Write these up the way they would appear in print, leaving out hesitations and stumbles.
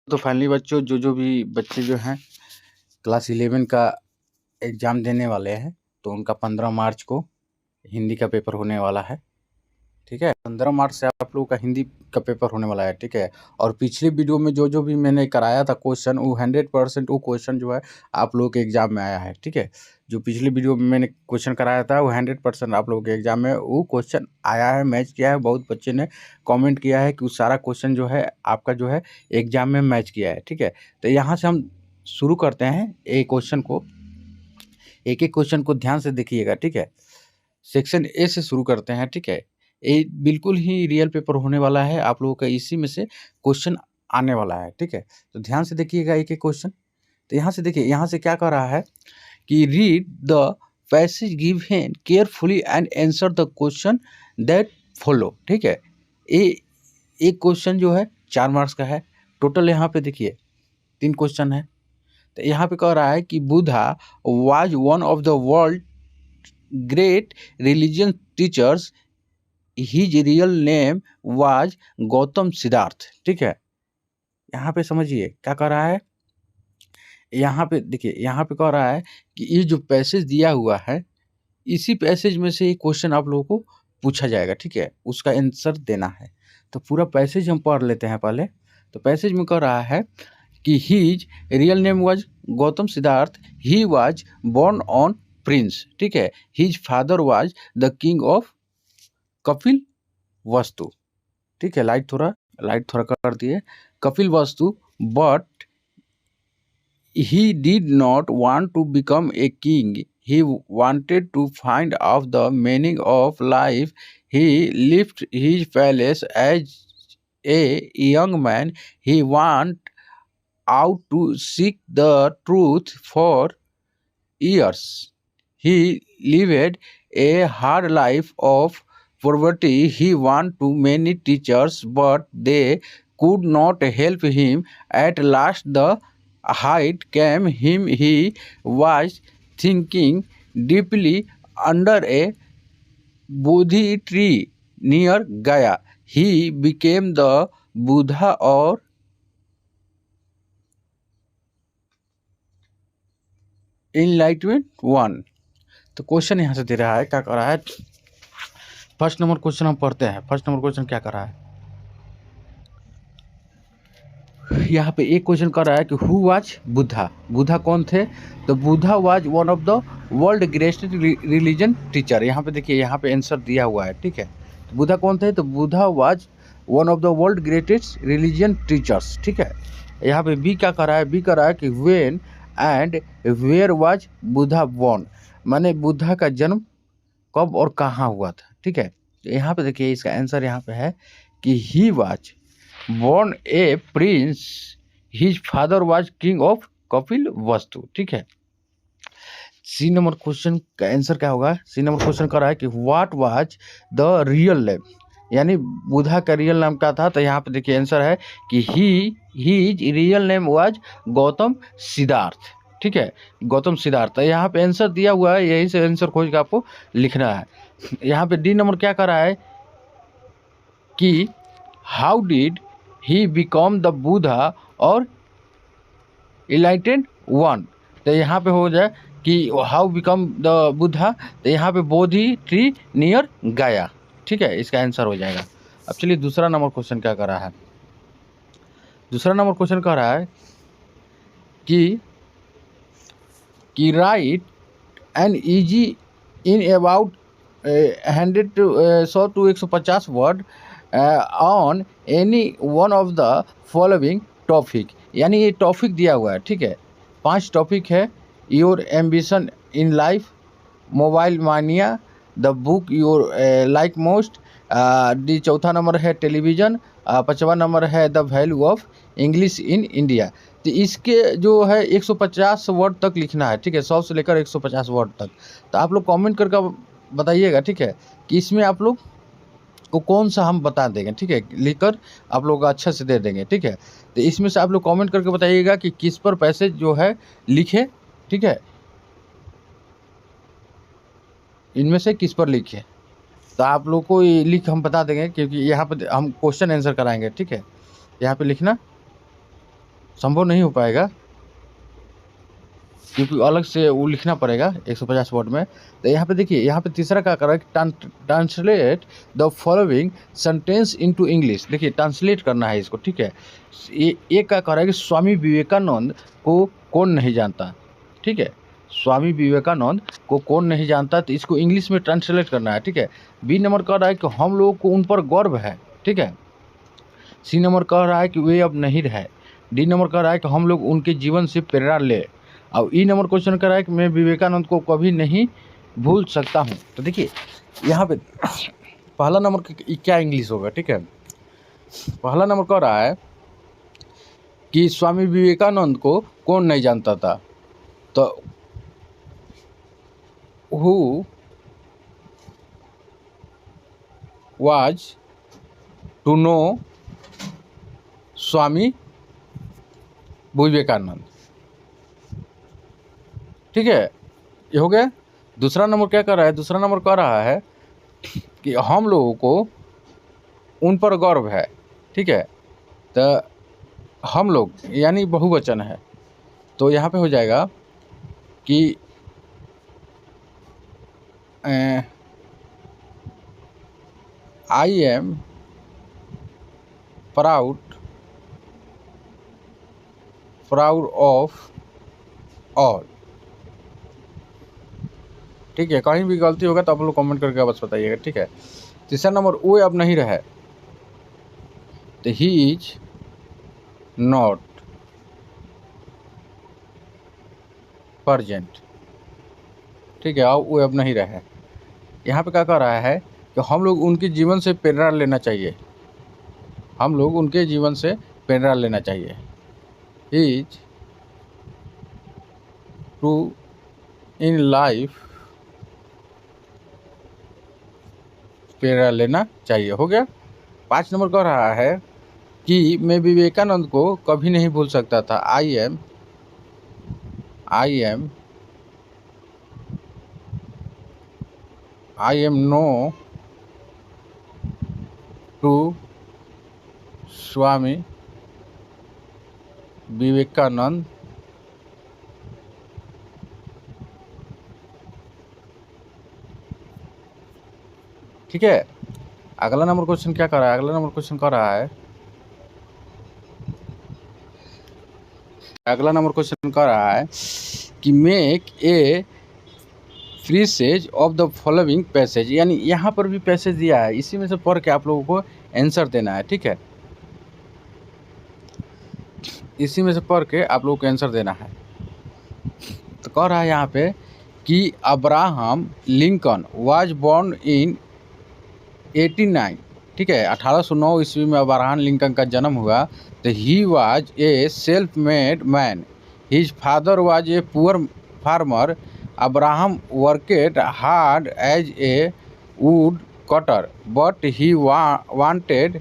तो फाइनली बच्चों जो भी बच्चे जो हैं क्लास 11 का एग्ज़ाम देने वाले हैं तो उनका 15 मार्च को हिंदी का पेपर होने वाला है। ठीक है, 15 मार्च से आप लोगों का हिंदी का पेपर होने वाला है। ठीक है, और पिछली वीडियो में जो भी मैंने कराया था क्वेश्चन, वो 100% वो क्वेश्चन जो है आप लोगों के एग्ज़ाम में आया है। ठीक है, जो पिछली वीडियो में मैंने क्वेश्चन कराया था वो 100% आप लोगों के एग्ज़ाम में वो क्वेश्चन आया है, मैच किया है। बहुत बच्चे ने कमेंट किया है कि वो सारा क्वेश्चन जो है आपका जो है एग्ज़ाम में मैच किया है। ठीक है, तो यहाँ से हम शुरू करते हैं एक एक क्वेश्चन को ध्यान से देखिएगा। ठीक है, सेक्शन ए से शुरू करते हैं। ठीक है, ये बिल्कुल ही रियल पेपर होने वाला है, आप लोगों का इसी में से क्वेश्चन आने वाला है। ठीक है, तो ध्यान से देखिएगा एक क्वेश्चन। तो यहाँ से देखिए, यहाँ से क्या कर रहा है कि read the passage given carefully and answer the question that follow. ठीक है, ये एक क्वेश्चन जो है 4 मार्क्स का है। टोटल यहाँ पे देखिए 3 क्वेश्चन है। तो यहाँ पे कह रहा है कि Buddha was one of the world great religion teachers, his real name was Gautam Siddharth. ठीक है, यहाँ पे समझिए क्या कह रहा है। यहाँ पे देखिए, यहाँ पे कह रहा है कि ये जो पैसेज दिया हुआ है इसी पैसेज में से एक क्वेश्चन आप लोगों को पूछा जाएगा। ठीक है, उसका आंसर देना है। तो पूरा पैसेज हम पढ़ लेते हैं पहले। तो पैसेज में कह रहा है कि his real name was Gautam Siddhartha, he was born on prince. ठीक है, his father was the king of Kapilvastu. ठीक है, लाइट थोड़ा कर दिए। Kapilvastu, but he did not want to become a king. He wanted to find out the meaning of life. He left his palace as a young man. He went out to seek the truth for years. He lived a hard life of poverty. He went to many teachers, but they could not help him. At last, the height came him. He was thinking deeply under a Bodhi tree near Gaya. He became the Buddha or Enlightenment one. तो question यहाँ से दे रहा है, क्या कर रहा है। First number question हम पढ़ते हैं। फर्स्ट नंबर क्वेश्चन क्या कर रहा है, यहाँ पे एक क्वेश्चन कर रहा है कि हु वाज बुद्धा। बुद्धा कौन थे। तो Buddha was one of the world greatest religion teacher. यहाँ पे देखिए, यहाँ पे आंसर दिया हुआ है। ठीक है, तो बुद्धा कौन थे। तो Buddha was one of the world greatest religion teachers. ठीक है, यहाँ पे बी क्या कर रहा है। बी कर रहा है कि when and where was Buddha born, माने बुद्धा का जन्म कब और कहाँ हुआ था। ठीक है, तो यहाँ पे देखिए इसका आंसर यहाँ पे है कि he was born a prince, his father was king of Kapil वस्तु। ठीक है, सी नंबर क्वेश्चन का आंसर क्या होगा। सी नंबर क्वेश्चन कर रहा है कि what was the real name, यानी बुद्धा का रियल नाम क्या था। तो यहाँ पे देखिए आंसर है कि his real name was Gautam Siddharth. ठीक है, गौतम सिद्धार्थ। तो यहाँ पे आंसर दिया हुआ है, यही से आंसर खोज के आपको लिखना है। यहाँ पे डी नंबर क्या कर रहा है कि how did he become the Buddha और इलाइटेड वन। तो यहाँ पे हो जाए कि हाउ बिकम द बुद्धा, तो यहाँ पे बोधि ट्री नियर गया। ठीक है, इसका आंसर हो जाएगा। अब चलिए दूसरा नंबर क्वेश्चन क्या कर रहा है। दूसरा नंबर क्वेश्चन कह रहा है कि right an easy in about 100 to 150 word on any one of the following topic, यानी ये टॉपिक दिया हुआ है। ठीक है, 5 टॉपिक है। Your ambition in life, mobile mania, the book your like most, डी चौथा नंबर है टेलीविज़न, 5वां नंबर है the value of English in India. तो इसके जो है 150 वर्ड तक लिखना है। ठीक है, 100 से लेकर 150 वर्ड तक। तो आप लोग कमेंट करके बताइएगा। ठीक है, कि इसमें आप लोग को कौन सा हम बता देंगे। ठीक है, लिखकर आप लोग अच्छा से दे देंगे। ठीक है, तो इसमें से आप लोग कमेंट करके बताइएगा कि किस पर पैसेज जो है लिखे। ठीक है, इनमें से किस पर लिखे, तो आप लोग को ये लिख हम बता देंगे, क्योंकि यहाँ पर हम क्वेश्चन आंसर कराएंगे। ठीक है, यहाँ पे लिखना संभव नहीं हो पाएगा, क्योंकि अलग से वो लिखना पड़ेगा 150 वर्ड में। तो यहाँ पे देखिए, यहाँ पे तीसरा क्या कर रहा है, translate the following sentence into English. देखिए ट्रांसलेट करना है इसको, ठीक है। ये क्या कर रहा है कि स्वामी विवेकानंद को कौन नहीं जानता, ठीक है। स्वामी विवेकानंद को कौन नहीं जानता, तो इसको इंग्लिश में ट्रांसलेट करना है, ठीक है। बी नंबर कह रहा है कि हम लोगों को उन पर गर्व है, ठीक है। सी नंबर कह रहा है कि वे अब नहीं रहे। डी नंबर कह रहा है कि हम लोग उनके जीवन से प्रेरणा ले। और ई नंबर क्वेश्चन कर रहा है कि मैं विवेकानंद को कभी नहीं भूल सकता हूँ। तो देखिए यहाँ पे पहला नंबर क्या इंग्लिश होगा, ठीक है। पहला नंबर कह रहा है कि स्वामी विवेकानंद को कौन नहीं जानता था, तो who was to know Swami Vivekananda, ठीक है। ये हो गया। दूसरा नंबर क्या कर रहा है, दूसरा नंबर कह रहा है कि हम लोगों को उन पर गर्व है, ठीक है। तो हम लोग यानी बहुवचन है, तो यहाँ पे हो जाएगा कि I am proud of all, ठीक है। कहीं भी गलती होगा तो आप लोग कमेंट करके बस बताइएगा, ठीक है। तीसरा नंबर वो अब नहीं रहे, तो ही इज नॉट प्रेजेंट, ठीक है। वो अब नहीं रहे। यहाँ पे क्या कह रहा है कि हम लोग उनके जीवन से प्रेरणा लेना चाहिए, हम लोग उनके जीवन से प्रेरणा लेना चाहिए। इज टू इन लाइफ प्रेरणा लेना चाहिए, हो गया। 5 नंबर कह रहा है कि मैं विवेकानंद को कभी नहीं भूल सकता था। I am no to Swami Vivekananda ठीक है। अगला नंबर क्वेश्चन क्या कर रहा है, अगला नंबर क्वेश्चन कर रहा है, अगला नंबर क्वेश्चन कर रहा है कि make a precis of the following passage, यानी यहाँ पर भी पैसेज दिया है, इसी में से पढ़ के आप लोगों को आंसर देना है, ठीक है। इसी में से पढ़ के आप लोगों को आंसर देना है। तो कह रहा है यहाँ पे कि Abraham Lincoln was born in 89, ठीक है। 1809 ईस्वी में अब्राहम लिंकन का जन्म हुआ। तो he was a self made man, his father was a poor farmer. Abraham worked hard as a wood cutter, but he wanted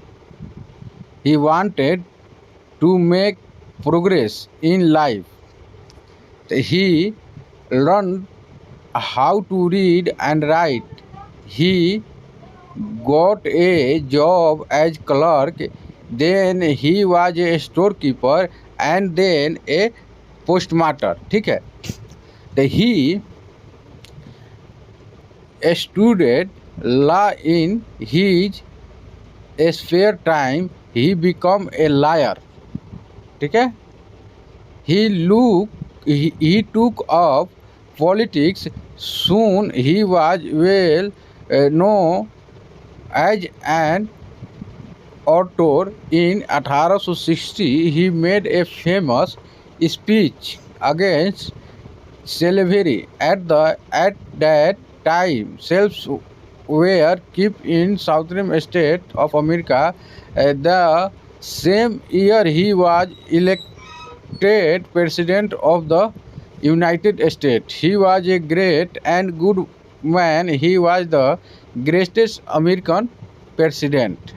to make progress in life. He learned how to read and write. He got a job as clerk. Then he was a storekeeper and then a postmaster, ठीक है। He studied law in his spare time. He became a lawyer, ठीक है। He took up politics. Soon he was well known as an orator. In 1860 he made a famous speech against slavery. At that time, slaves were kept in southern states of America. The same year, he was elected president of the United States. He was a great and good man. He was the greatest American president.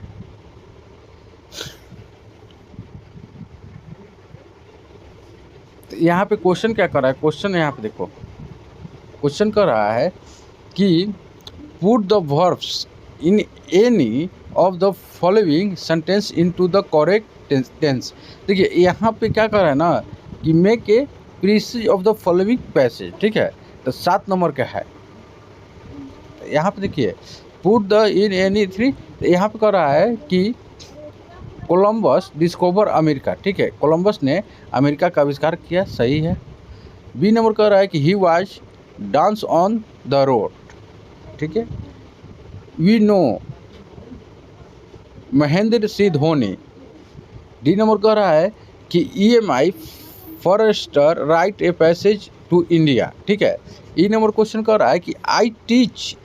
यहाँ पे question क्या कर रहा है, question यहाँ पे देखो, question कर रहा है कि put the verbs in any of the following sentence into the correct tense. देखिए यहाँ पे क्या कर रहा है ना कि make a precis of the following passage, ठीक है। तो 7 नंबर का है यहाँ पे। देखिए put the in any three, यहाँ पे कर रहा है कि कोलंबस डिस्कवर अमेरिका, ठीक है। कोलंबस ने अमेरिका का आविष्कार किया, सही है। बी नंबर कह रहा है कि he was dance on the road, ठीक है। We know Mahendra Singh Dhoni. D number कह रहा है कि EMI Forster write a passage to India, ठीक है। ई नंबर क्वेश्चन कह रहा है कि आई टीच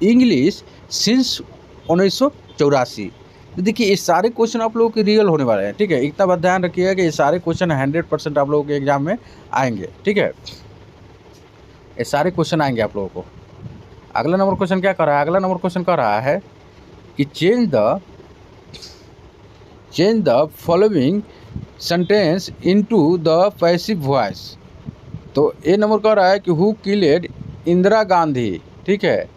इंग्लिश सिंस 1984। देखिए ये सारे क्वेश्चन आप लोगों के रियल होने वाले हैं, ठीक है। इतना बात ध्यान रखिएगा कि ये सारे क्वेश्चन 100% आप लोगों के एग्जाम में आएंगे, ठीक है। ये सारे क्वेश्चन आएंगे आप लोगों को। अगला नंबर क्वेश्चन क्या कर रहा है? अगला नंबर क्वेश्चन कर रहा है कि change the following sentence into the passive voice. तो ए नंबर कह रहा है कि हु किल्ड इंदिरा गांधी, ठीक है।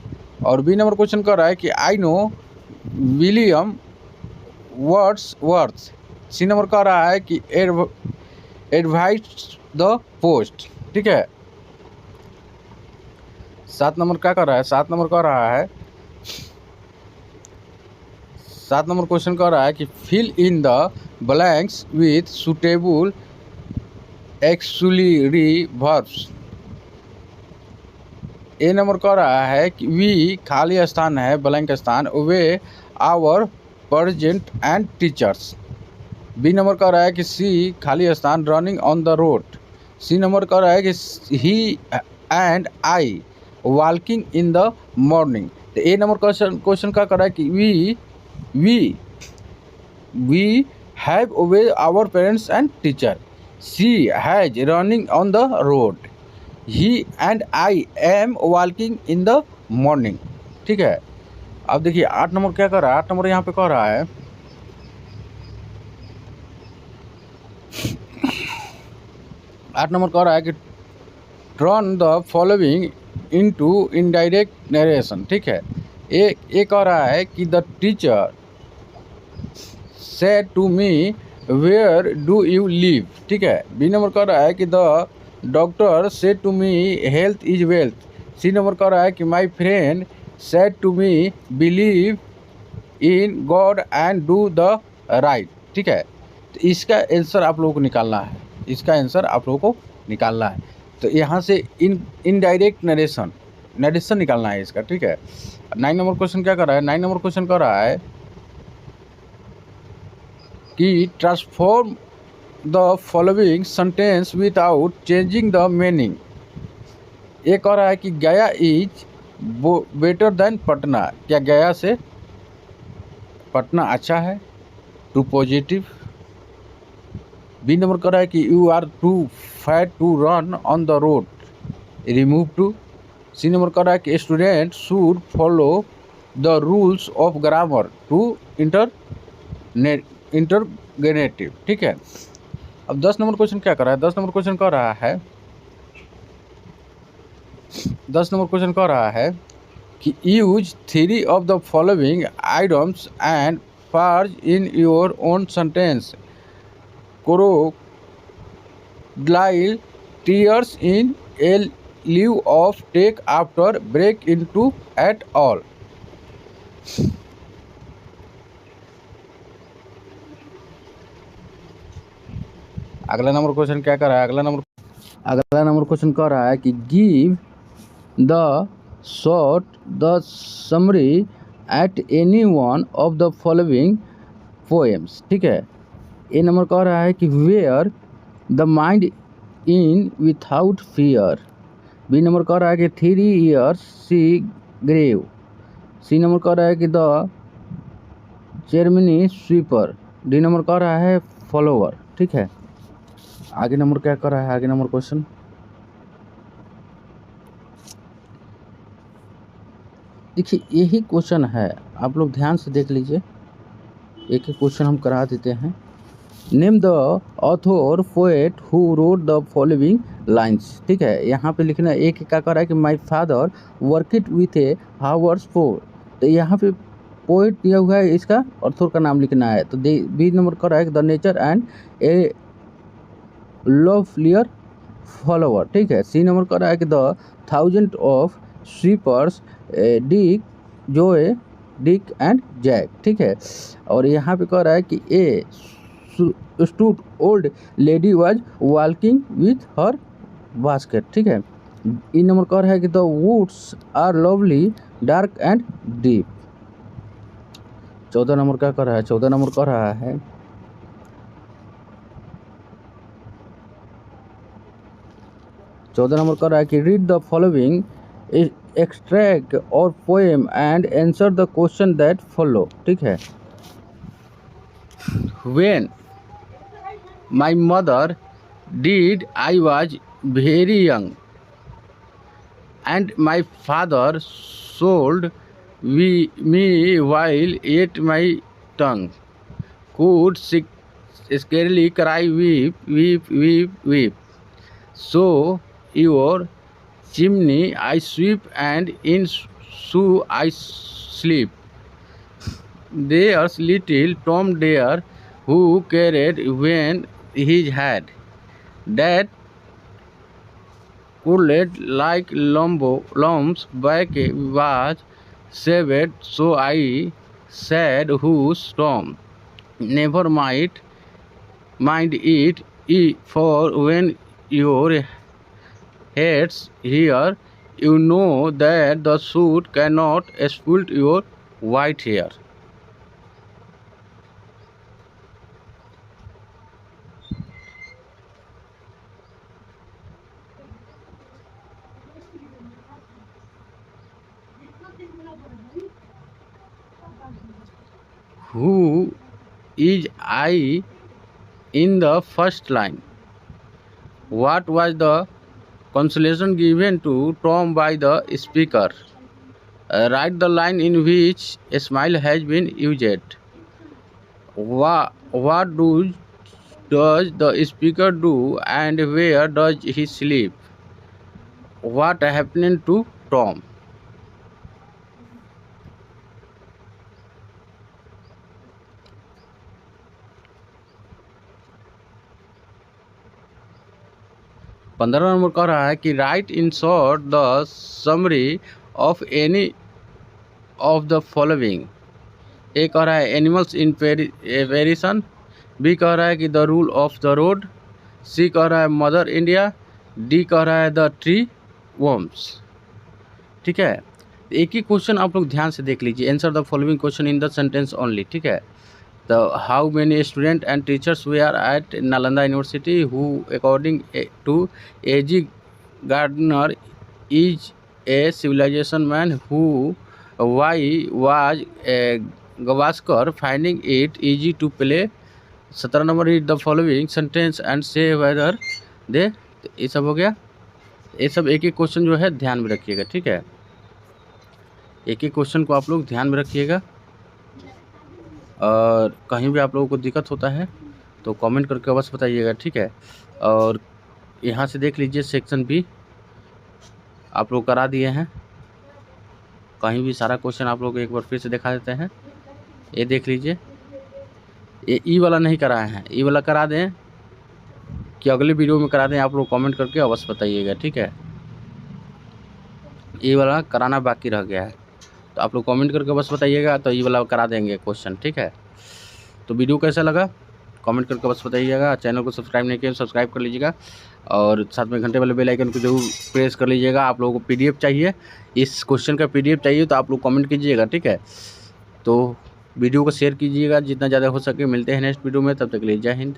और बी नंबर क्वेश्चन कर रहा है कि I know William Wordsworth. C number कह रहा है कि एडवाइस द पोस्ट, ठीक है। 7 नंबर क्या कर रहा है? 7 नंबर कह रहा है, 7 नंबर क्वेश्चन कह रहा है कि fill in the blanks with suitable auxiliary verbs. A number कह रहा है कि वी खाली स्थान है, ब्लैंक स्थान, we our present and teachers. B number कह रहा है कि सी खाली स्थान running on the road. C number कह रहा है कि he and I walking in the morning. तो ए नंबर क्वेश्चन क्या कर रहा है कि we have obey our parents and teacher. She has running on the road. He and I am walking in the morning, ठीक है। अब देखिए 8 नंबर क्या कर रहा है? 8 नंबर यहाँ पे कह रहा है 8 नंबर कह रहा है कि turn the following into indirect narration, ठीक है। एक कह रहा है कि the teacher said to me where do you live, ठीक है। बी नंबर कह रहा है कि the doctor said to me health is wealth. C number कह रहा है कि my friend said to me believe in God and do the right, ठीक है। तो इसका आंसर आप लोगों को निकालना है, इसका आंसर आप लोगों को निकालना है। तो यहाँ से इनडायरेक्ट नरेशन निकालना है इसका, ठीक है। 9 नंबर क्वेश्चन क्या कर रहा है? 9 नंबर क्वेश्चन कर रहा है कि transform the following sentence without changing the meaning. ये कह रहा है कि गया इज बेटर देन पटना। क्या गया से पटना अच्छा है? To positive. बी नंबर कह रहा है कि you are too fat to run on the road, remove too. C number कह रहा है कि student should follow the rules of grammar, to interrogative, ठीक है। अब 10 नंबर क्वेश्चन क्या कर रहा है? 10 नंबर क्वेश्चन कह रहा है 10 नंबर क्वेश्चन कह रहा है कि use 3 of the following items and parse in your own sentence. Crocodile tears in a leave off take after break into at all. अगला नंबर क्वेश्चन क्या कर रहा है? अगला नंबर क्वेश्चन कह रहा है कि give the short the summary at any one of the following poems, ठीक है। ए नंबर कह रहा है कि where the mind in without fear. B number कह रहा है कि 3 years she grave. C number कह रहा है कि the chimney sweeper. D number कह रहा है फॉलोवर, ठीक है। आगे नंबर क्या कर रहा है? आगे नंबर क्वेश्चन देखिए, यही क्वेश्चन है, आप लोग ध्यान से देख लीजिए। एक एक क्वेश्चन हम करा देते हैं। Name the author poet who wrote the following lines, ठीक है। यहाँ पे लिखना एक क्या कर रहा है कि my father worked with A hours four. तो यहाँ पे पोइट दिया हुआ है, इसका ऑथर का नाम लिखना है। तो बी नंबर कर रहा है the nature and a lovelier follower, ठीक है। सी नंबर कर रहा है कि the thousand of sweepers Dick Joe Dick and Jack, ठीक है। और यहाँ पे कह रहा है कि a stooped old lady was walking with her basket, ठीक है। ई नंबर कह रहा है कि the woods are lovely dark and deep. 14 number क्या कर रहा है? 14 नंबर कह रहा है 14 नंबर कर रहा है कि रीड द फॉलोइंग एक्सट्रैक्ट और poem and answer the question that follow, ठीक है। When my mother died, I was very young, and my father sold me while ate my tongue. Could scarcely cry, weep, weep, weep, weep. So your chimney I sweep, and in shoe I sleep. There's little Tom there who carried when his head, that cooled like lumps back was saved. So I said, whose Tom? Never mind it, for when your heads here, you know that the suit cannot spoil your white hair. Who is I in the first line? What was the consolation given to Tom by the speaker? Write the line in which a smile has been used. What does the speaker do, and where does he sleep? What happened to Tom? पंद्रह number कह रहा है कि write in short the summary of any of the following. A कह रहा है animals in variation, B कह रहा है कि the rule of the road, C कह रहा है मदर इंडिया, डी कह रहा है द ट्री वर्म्स, ठीक है। एक ही क्वेश्चन आप लोग ध्यान से देख लीजिए। Answer the following question in the sentence only, ठीक है। The how many students and teachers were at Nalanda University who, according to A.G. Gardner, is a civilization man who why was Gavaskar finding it easy to play? 17 number read the following sentence and say whether they, ये सब हो गया। ये सब एक एक question जो है ध्यान में रखिएगा, ठीक है। एक एक क्वेश्चन को आप लोग ध्यान में रखिएगा, और कहीं भी आप लोगों को दिक्कत होता है तो कमेंट करके अवश्य बताइएगा, ठीक है। और यहाँ से देख लीजिए सेक्शन बी आप लोग करा दिए हैं। कहीं भी सारा क्वेश्चन आप लोग एक बार फिर से दिखा देते हैं। ये देख लीजिए, ये ई वाला नहीं कराए हैं, ई वाला करा दें कि अगले वीडियो में करा दें, आप लोग कमेंट करके अवश्य बताइएगा, ठीक है। ई वाला कराना बाकी रह गया है तो आप लोग कमेंट करके बस बताइएगा, तो ये वाला करा देंगे क्वेश्चन, ठीक है। तो वीडियो कैसा लगा कमेंट करके बस बताइएगा। चैनल को सब्सक्राइब नहीं किया सब्सक्राइब कर लीजिएगा, और साथ में घंटे वाले बेल आइकन को जरूर प्रेस कर लीजिएगा। आप लोगों को पीडीएफ चाहिए, इस क्वेश्चन का पीडीएफ चाहिए तो आप लोग कमेंट कीजिएगा, ठीक है। तो वीडियो को शेयर कीजिएगा जितना ज़्यादा हो सके। मिलते हैं नेक्स्ट वीडियो में, तब तक के लिए जय हिंद।